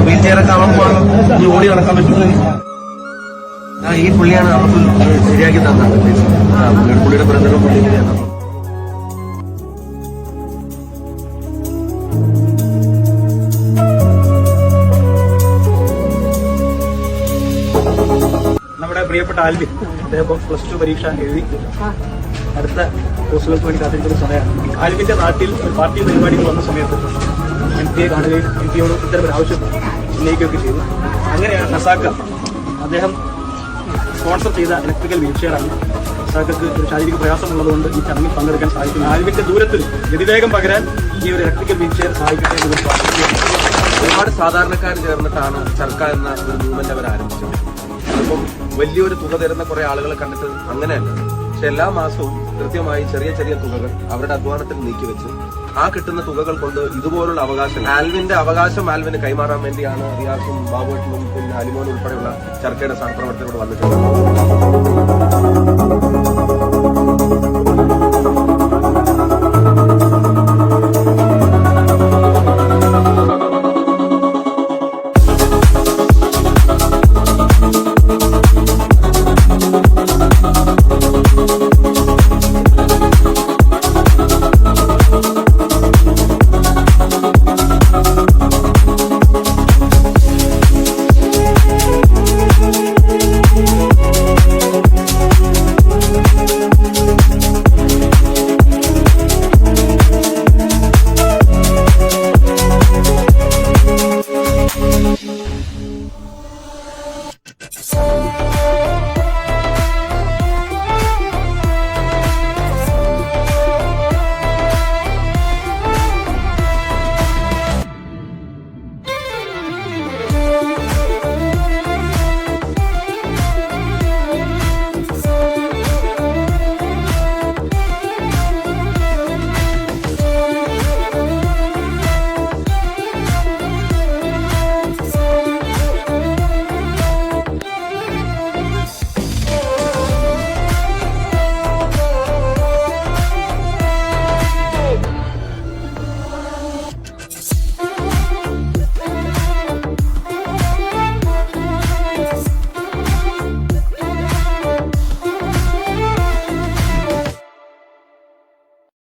Wheel ചെയറൊക്കെ ആവുമ്പോൾ ഈ ഓടി നടക്കാൻ പറ്റും. ഈ പുള്ളിയാണ് നമുക്ക് ശരിയാക്കി തന്നത്. പുള്ളിയുടെ ബ്രദറും പുള്ളിയാണ്. നമ്മുടെ പ്രിയപ്പെട്ട ആൽവിൻ, അദ്ദേഹം +2 പരീക്ഷ എഴുതി അടുത്ത കോഴ്സുകൾക്ക് വേണ്ടി കാത്തിരിക്കുന്ന സമയമാണ്. ആൽവിന്റെ നാട്ടിൽ ഒരു പാർട്ടി പരിപാടികൾ വന്ന സമയത്ത് MP കാണുകയും MP-യോട് ഇത്തരമൊരു ആവശ്യം ഉന്നയിക്കുകയൊക്കെ ചെയ്തു. അങ്ങനെയാണ് നസാക്ക, അദ്ദേഹം സ്പോൺസർ ചെയ്ത ഇലക്ട്രിക്കൽ വീൽ ചെയറാണ്. നസാക്കക്ക് ഒരു ശാരീരിക പ്രയാസമുള്ളതുകൊണ്ട് ഈ ചടങ്ങിൽ പങ്കെടുക്കാൻ സാധിക്കുന്നു. ആൽവിന്റെ ദൂരത്തിൽ ഗതിവേഗം പകരാൻ ഈ ഒരു ഇലക്ട്രിക്കൽ വീൽ ചെയർ സഹായിക്കട്ടെ എന്ന് ഒരുപാട് സാധാരണക്കാർ ചേർന്നിട്ടാണ് ചർക്ക എന്ന ഒരു മൂവ്മെന്റ് അവർ ആരംഭിച്ചത്. അതിപ്പം വലിയൊരു തുക തരുന്ന കുറെ ആളുകളെ കണ്ടിട്ട് അങ്ങനെയല്ല. പക്ഷെ എല്ലാ മാസവും കൃത്യമായി ചെറിയ ചെറിയ തുകകൾ അവരുടെ അധ്വാനത്തിൽ നീക്കിവെച്ച് ആ കിട്ടുന്ന തുകകൾ കൊണ്ട് ഇതുപോലുള്ള അവകാശം ആൽവിന്റെ അവകാശം ആൽവിന് കൈമാറാൻ വേണ്ടിയാണ് റിയാസും ബാബുവേട്ടനും പിന്നെ അലിമോൻ ഉൾപ്പെടെയുള്ള ചർക്കയുടെ സഹപ്രവർത്തകരോട് വന്നിട്ടുള്ളത്.